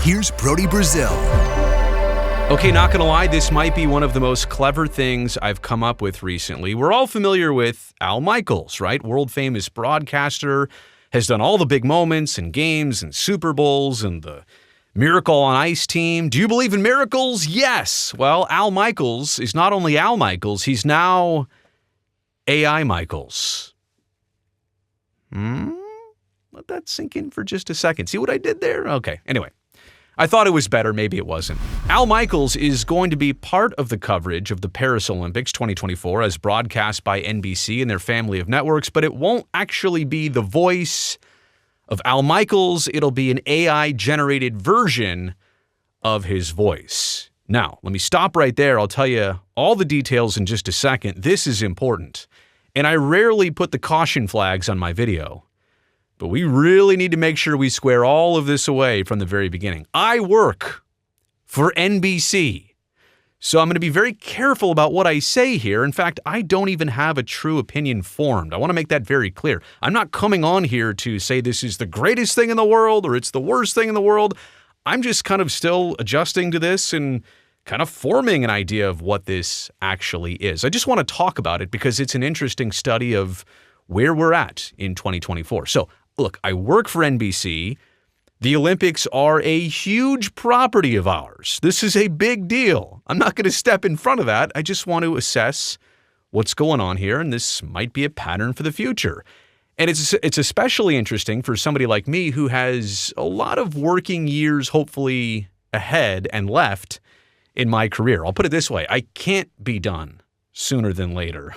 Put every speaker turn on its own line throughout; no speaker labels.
here's Brody Brazil.
Okay, not gonna lie, this might be one of the most clever things I've come up with recently. We're all familiar with Al Michaels, right? World famous broadcaster, has done all the big moments and games and Super Bowls and the Miracle on Ice team. Do you believe in miracles? Yes. Well, Al Michaels is not only Al Michaels, he's now AI Michaels. Let that sink in for just a second. See what I did there? Okay, anyway. I thought it was better, maybe it wasn't. Al Michaels is going to be part of the coverage of the Paris Olympics 2024 as broadcast by NBC and their family of networks, but it won't actually be the voice of Al Michaels. It'll be an AI-generated version of his voice. Now, let me stop right there. I'll tell you all the details in just a second. This is important, and I rarely put the caution flags on my video. But we really need to make sure we square all of this away from the very beginning. I work for NBC, so I'm going to be very careful about what I say here. In fact, I don't even have a true opinion formed. I want to make that very clear. I'm not coming on here to say this is the greatest thing in the world or it's the worst thing in the world. I'm just kind of still adjusting to this and kind of forming an idea of what this actually is. I just want to talk about it because it's an interesting study of where we're at in 2024. So, look, I work for NBC. The Olympics are a huge property of ours. This is a big deal. I'm not going to step in front of that. I just want to assess what's going on here, and this might be a pattern for the future. And it's especially interesting for somebody like me who has a lot of working years, hopefully ahead and left in my career. I'll put it this way. I can't be done sooner than later.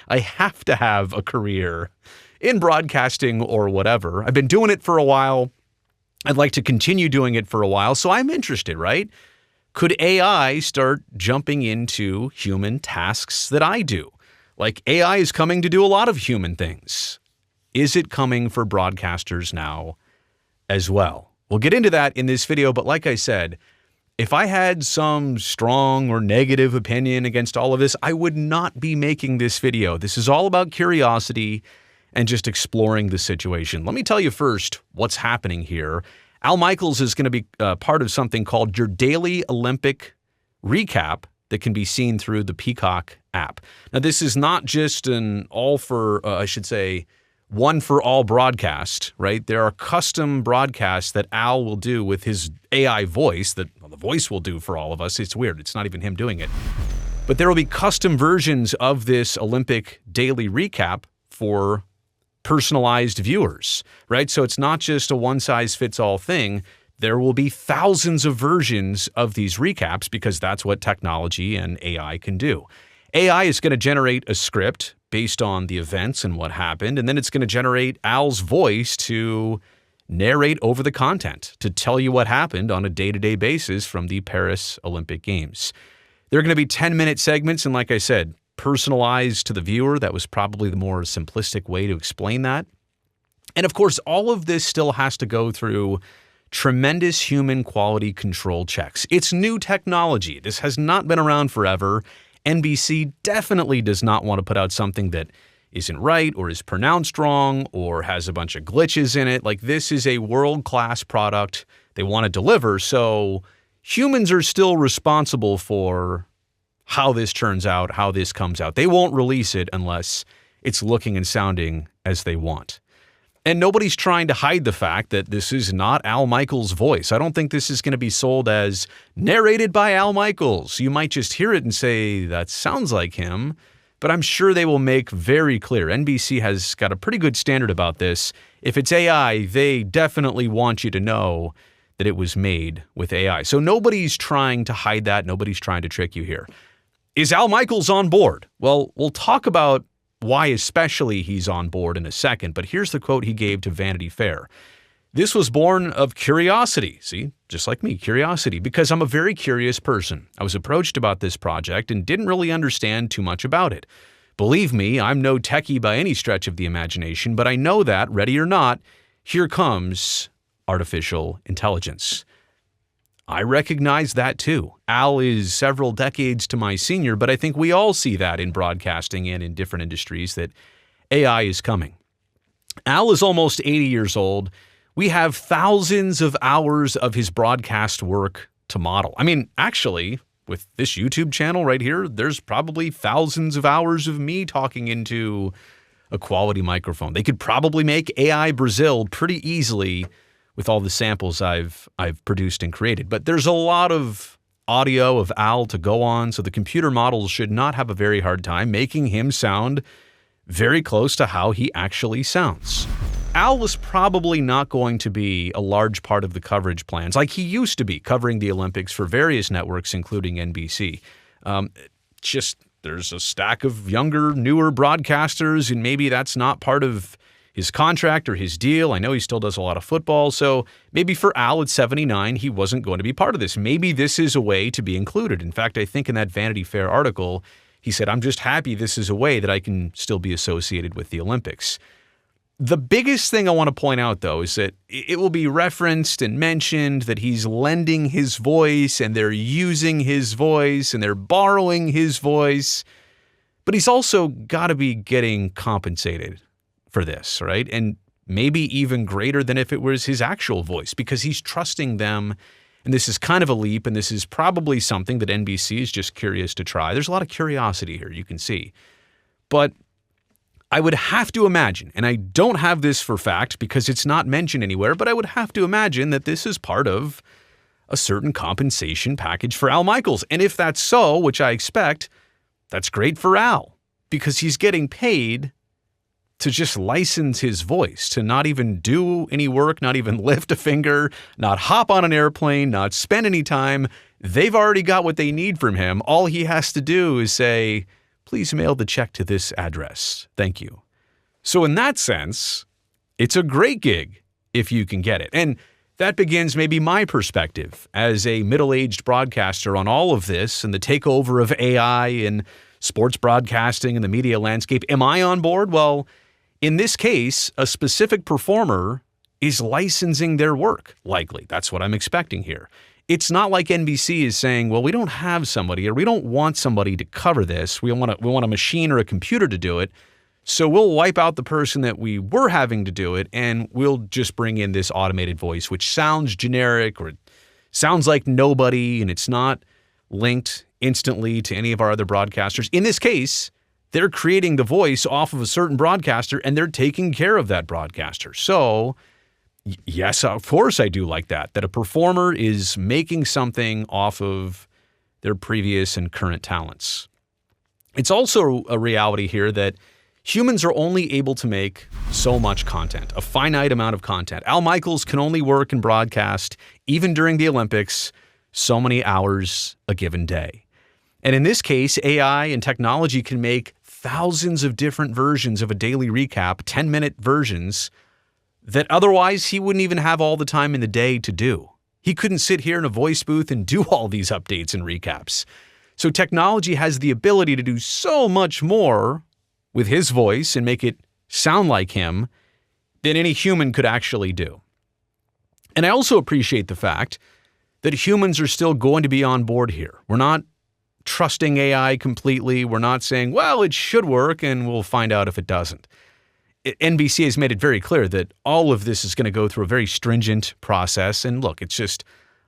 I have to have a career in broadcasting or whatever. I've been doing it for a while. I'd like to continue doing it for a while, so I'm interested, right? Could AI start jumping into human tasks that I do? Like AI is coming to do a lot of human things. Is it coming for broadcasters now as well? We'll get into that in this video, but like I said, if I had some strong or negative opinion against all of this, I would not be making this video. This is all about curiosity and just exploring the situation. Let me tell you first what's happening here. Al Michaels is going to be part of something called your Daily Olympic Recap that can be seen through the Peacock app. Now, this is not just an one for all broadcast, right? There are custom broadcasts that Al will do with his AI voice that the voice will do for all of us. It's weird. It's not even him doing it. But there will be custom versions of this Olympic Daily Recap for personalized viewers, right? So it's not just a one-size-fits-all thing. There will be thousands of versions of these recaps because that's what technology and AI can do. AI is going to generate a script based on the events and what happened, and then it's going to generate Al's voice to narrate over the content, to tell you what happened on a day-to-day basis from the Paris Olympic Games. They're going to be 10-minute segments, and like I said, personalized to the viewer. That was probably the more simplistic way to explain that. And of course, all of this still has to go through tremendous human quality control checks. It's new technology. This has not been around forever. NBC definitely does not want to put out something that isn't right or is pronounced wrong or has a bunch of glitches in it. Like, this is a world-class product they want to deliver, so humans are still responsible for how this turns out, how this comes out. They won't release it unless it's looking and sounding as they want. And nobody's trying to hide the fact that this is not Al Michaels' voice. I don't think this is going to be sold as narrated by Al Michaels. You might just hear it and say, that sounds like him, but I'm sure they will make very clear. NBC has got a pretty good standard about this. If it's AI, they definitely want you to know that it was made with AI. So nobody's trying to hide that. Nobody's trying to trick you here. Is Al Michaels on board? Well, we'll talk about why especially he's on board in a second, but here's the quote he gave to Vanity Fair. This was born of curiosity. See, just like me, curiosity, because I'm a very curious person. I was approached about this project and didn't really understand too much about it. Believe me, I'm no techie by any stretch of the imagination, but I know that, ready or not, here comes artificial intelligence. I recognize that too. Al is several decades to my senior, but I think we all see that in broadcasting and in different industries that AI is coming. Al is almost 80 years old. We have thousands of hours of his broadcast work to model. I mean, actually, with this YouTube channel right here, there's probably thousands of hours of me talking into a quality microphone. They could probably make AI Brazil pretty easily with all the samples I've produced and created. But there's a lot of audio of Al to go on, so the computer models should not have a very hard time making him sound very close to how he actually sounds. Al was probably not going to be a large part of the coverage plans like he used to be covering the Olympics for various networks, including NBC. There's a stack of younger, newer broadcasters, and maybe that's not part of his contract or his deal. I know he still does a lot of football, so maybe for Al at 79, he wasn't going to be part of this. Maybe this is a way to be included. In fact, I think in that Vanity Fair article, he said, I'm just happy this is a way that I can still be associated with the Olympics. The biggest thing I want to point out, though, is that it will be referenced and mentioned that he's lending his voice and they're using his voice and they're borrowing his voice. But he's also got to be getting compensated for this, right? And maybe even greater than if it was his actual voice, because he's trusting them. And this is kind of a leap, and this is probably something that NBC is just curious to try. There's a lot of curiosity here, you can see. But I would have to imagine, and I don't have this for fact because it's not mentioned anywhere, but I would have to imagine that this is part of a certain compensation package for Al Michaels. And if that's so, which I expect, that's great for Al because he's getting paid to just license his voice, to not even do any work, not even lift a finger, not hop on an airplane, not spend any time. They've already got what they need from him. All he has to do is say, please mail the check to this address. Thank you. So in that sense, it's a great gig if you can get it. And that begins maybe my perspective as a middle-aged broadcaster on all of this and the takeover of AI and sports broadcasting and the media landscape. Am I on board? Well, in this case, a specific performer is licensing their work, likely. That's what I'm expecting here. It's not like NBC is saying, well, we don't have somebody or we don't want somebody to cover this. We want a machine or a computer to do it. So we'll wipe out the person that we were having to do it and we'll just bring in this automated voice, which sounds generic or sounds like nobody and it's not linked instantly to any of our other broadcasters. In this case, they're creating the voice off of a certain broadcaster and they're taking care of that broadcaster. So yes, of course I do like that a performer is making something off of their previous and current talents. It's also a reality here that humans are only able to make so much content, a finite amount of content. Al Michaels can only work and broadcast, even during the Olympics, so many hours a given day. And in this case, AI and technology can make thousands of different versions of a daily recap, 10-minute versions, that otherwise he wouldn't even have all the time in the day to do. He couldn't sit here in a voice booth and do all these updates and recaps. So technology has the ability to do so much more with his voice and make it sound like him than any human could actually do. And I also appreciate the fact that humans are still going to be on board here. We're not trusting AI completely. We're not saying, well, it should work and we'll find out if it doesn't. NBC has made it very clear that all of this is going to go through a very stringent process. And look, it's just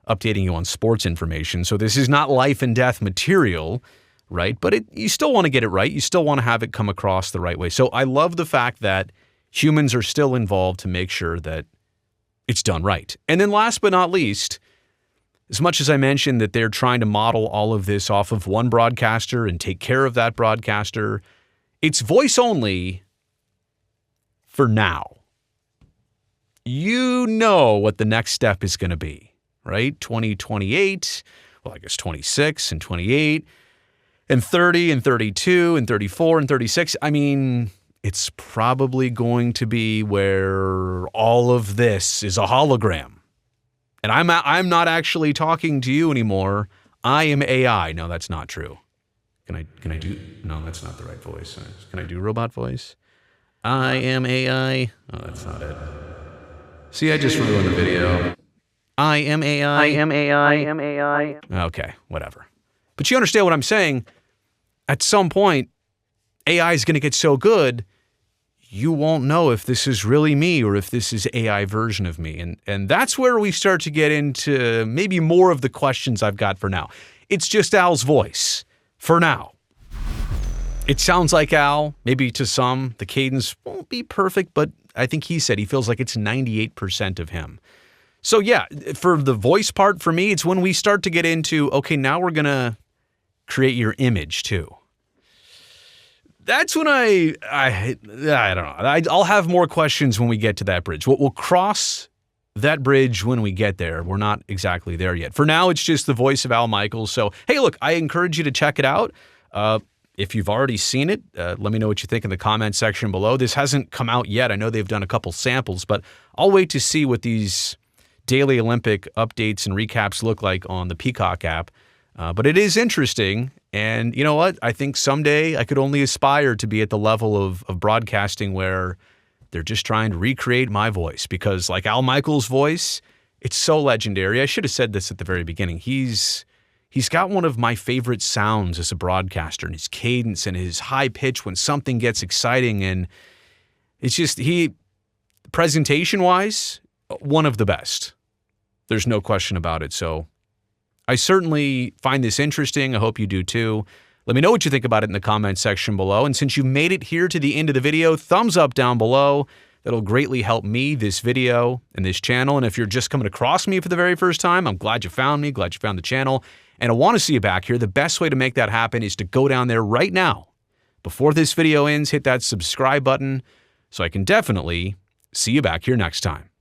updating you on sports information. So this is not life and death material, right? But you still want to get it right. You still want to have it come across the right way. So I love the fact that humans are still involved to make sure that it's done right. And then last but not least, as much as I mentioned that they're trying to model all of this off of one broadcaster and take care of that broadcaster, it's voice only for now. You know what the next step is going to be, right? 2028, well, I guess 26 and 28 and 30 and 32 and 34 and 36. I mean, it's probably going to be where all of this is a hologram. And I'm not actually talking to you anymore. I am AI. No, that's not true. Can I do? No, that's not the right voice. Can I do robot voice? I am AI. Oh, that's not it. See, I just ruined the video. I am AI. I am AI. I am AI. Okay, whatever. But you understand what I'm saying? At some point, AI is going to get so good, you won't know if this is really me or if this is AI version of me. And that's where we start to get into maybe more of the questions I've got for now. It's just Al's voice for now. It sounds like Al, maybe to some. The cadence won't be perfect, but I think he said he feels like it's 98% of him. So yeah, for the voice part for me, it's when we start to get into, okay, now we're going to create your image too. That's when I don't know. I'll have more questions when we get to that bridge. We'll cross that bridge when we get there. We're not exactly there yet. For now, it's just the voice of Al Michaels. So, hey, look, I encourage you to check it out. If you've already seen it, let me know what you think in the comment section below. This hasn't come out yet. I know they've done a couple samples, but I'll wait to see what these daily Olympic updates and recaps look like on the Peacock app. But it is interesting. And you know what? I think someday I could only aspire to be at the level of broadcasting where they're just trying to recreate my voice, because like Al Michaels' voice, it's so legendary. I should have said this at the very beginning. He's got one of my favorite sounds as a broadcaster, and his cadence and his high pitch when something gets exciting. And it's just, presentation-wise, one of the best. There's no question about it. So I certainly find this interesting. I hope you do too. Let me know what you think about it in the comment section below. And since you made it here to the end of the video, thumbs up down below. That'll greatly help me, this video, and this channel. And if you're just coming across me for the very first time, I'm glad you found me, glad you found the channel, and I want to see you back here. The best way to make that happen is to go down there right now. Before this video ends, hit that subscribe button so I can definitely see you back here next time.